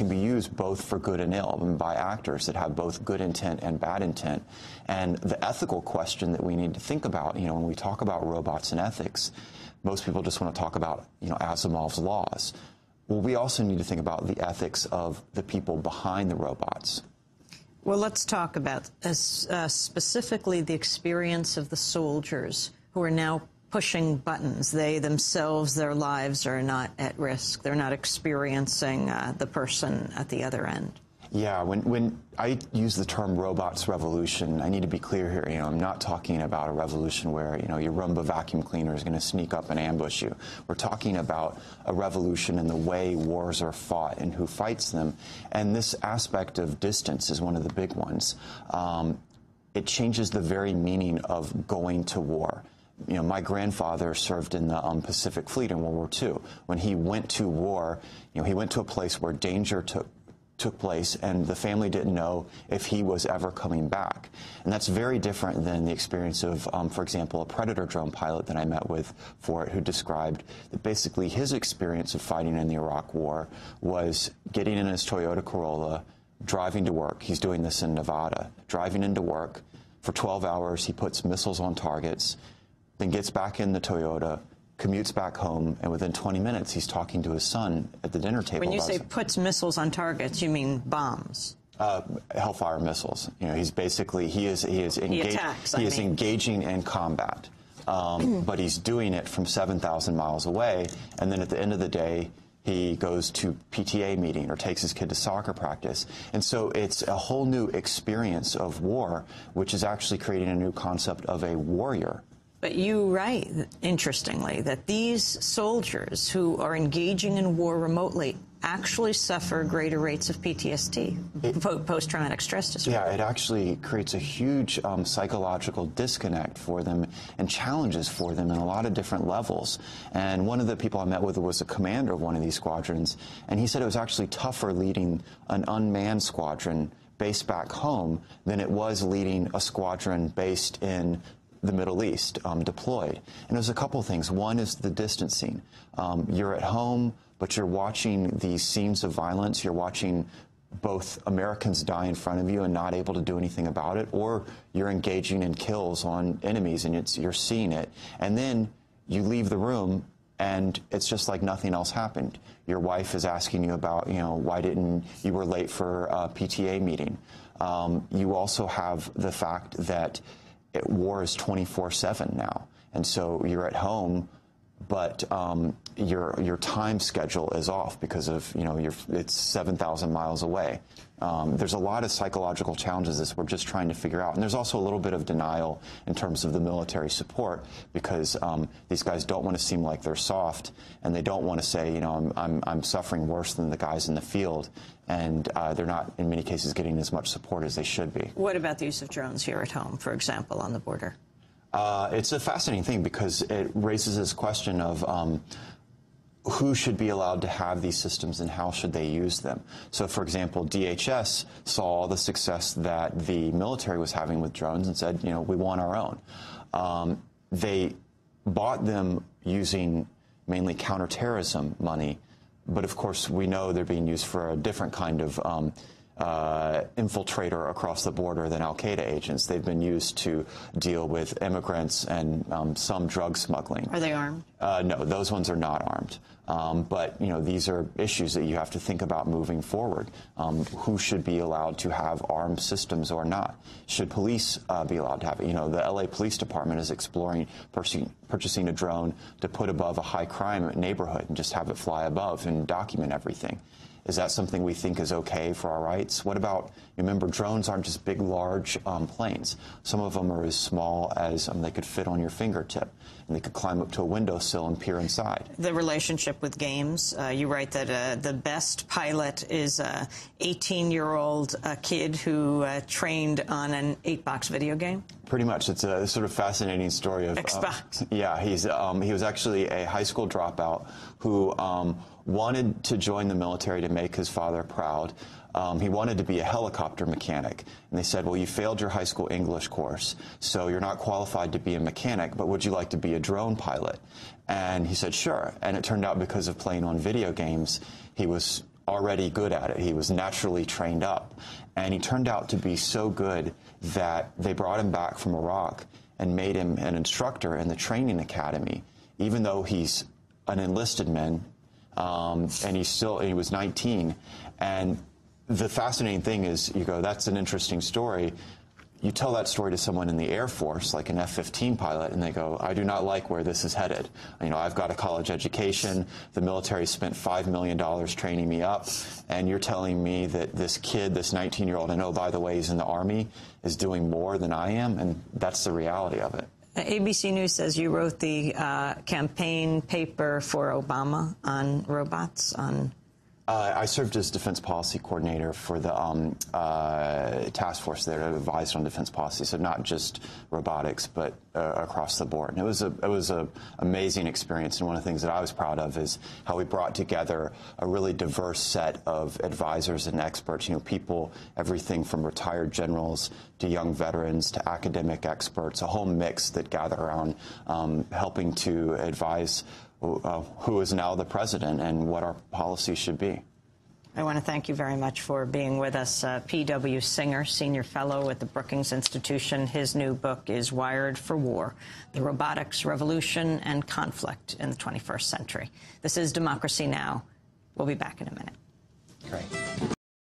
can be used both for good and ill, and by actors that have both good intent and bad intent. And the ethical question that we need to think about, when we talk about robots and ethics, most people just want to talk about, Asimov's laws. Well, we also need to think about the ethics of the people behind the robots. Well, let's talk about specifically the experience of the soldiers who are now pushing buttons. They themselves, their lives are not at risk. They're not experiencing the person at the other end. Yeah, when I use the term robots revolution, I need to be clear here. I'm not talking about a revolution where, your Roomba vacuum cleaner is going to sneak up and ambush you. We're talking about a revolution in the way wars are fought and who fights them. And this aspect of distance is one of the big ones. It changes the very meaning of going to war. My grandfather served in the Pacific Fleet in World War II. When he went to war, he went to a place where danger took place, and the family didn't know if he was ever coming back. And that's very different than the experience of, for example, a Predator drone pilot that I met with for it, who described that basically his experience of fighting in the Iraq War was getting in his Toyota Corolla, driving to work. He's doing this in Nevada. Driving into work for 12 hours, he puts missiles on targets, then gets back in the Toyota, commutes back home, and within 20 minutes, he's talking to his son at the dinner table. When you say puts missiles on targets, you mean bombs? Hellfire missiles. He's basically, he is engaging in combat. But he's doing it from 7,000 miles away, and then at the end of the day, he goes to PTA meeting or takes his kid to soccer practice. And so it's a whole new experience of war, which is actually creating a new concept of a warrior. But you write, interestingly, that these soldiers who are engaging in war remotely actually suffer greater rates of PTSD, post-traumatic stress disorder. Yeah, it actually creates a huge psychological disconnect for them and challenges for them in a lot of different levels. And one of the people I met with was a commander of one of these squadrons, and he said it was actually tougher leading an unmanned squadron based back home than it was leading a squadron based in the Middle East, deployed. And there's a couple things. One is the distancing. You're at home, but you're watching these scenes of violence. You're watching both Americans die in front of you and not able to do anything about it, or you're engaging in kills on enemies and you're seeing it. And then you leave the room and it's just like nothing else happened. Your wife is asking you about, why didn't you were late for a PTA meeting. You also have the fact that war is 24/7 now, and so you're at home, but your time schedule is off because of it's 7,000 miles away. There's a lot of psychological challenges that we're just trying to figure out, and there's also a little bit of denial in terms of the military support because these guys don't want to seem like they're soft, and they don't want to say I'm suffering worse than the guys in the field. And they're not, in many cases, getting as much support as they should be. What about the use of drones here at home, for example, on the border? It's a fascinating thing because it raises this question of who should be allowed to have these systems and how should they use them. So, for example, DHS saw all the success that the military was having with drones and said, we want our own. They bought them using mainly counterterrorism money. But, of course, we know they're being used for a different kind of infiltrator across the border than al-Qaeda agents. They've been used to deal with immigrants and some drug smuggling. Are they armed? No, those ones are not armed. But, these are issues that you have to think about moving forward. Who should be allowed to have armed systems or not? Should police be allowed to have it? The L.A. Police Department is exploring purchasing a drone to put above a high-crime neighborhood and just have it fly above and document everything. Is that something we think is okay for our rights? What about, remember, drones aren't just big, large planes. Some of them are as small as they could fit on your fingertip, and they could climb up to a windowsill and peer inside. The relationship with games, you write that the best pilot is an 18-year-old kid who trained on an 8-box video game? Pretty much. It's a sort of fascinating story of... Xbox. Yeah, he was actually a high school dropout who wanted to join the military to make his father proud. He wanted to be a helicopter mechanic. And they said, well, you failed your high school English course, so you're not qualified to be a mechanic, but would you like to be a drone pilot? And he said, sure. And it turned out because of playing on video games, he was already good at it. He was naturally trained up. And he turned out to be so good that they brought him back from Iraq and made him an instructor in the training academy, even though he's an enlisted man, and he was 19. And the fascinating thing is, you go, that's an interesting story. You tell that story to someone in the Air Force, like an F-15 pilot, and they go, I do not like where this is headed. You know, I've got a college education. The military spent $5 million training me up, and you're telling me that this kid, this 19-year-old, and oh, by the way, he's in the Army, is doing more than I am, and that's the reality of it. ABC News says you wrote the campaign paper for Obama on robots, on... I served as defense policy coordinator for the task force there that advised on defense policy, so not just robotics, but across the board. And it was a amazing experience, and one of the things that I was proud of is how we brought together a really diverse set of advisors and experts. You know, people, everything from retired generals to young veterans to academic experts, a whole mix that gather around helping to advise who is now the president and what our policy should be. I want to thank you very much for being with us. P.W.Singer, Senior Fellow at the Brookings Institution. His new book is Wired for War, The Robotics Revolution and Conflict in the 21st Century. This is Democracy Now! We'll be back in a minute. Great.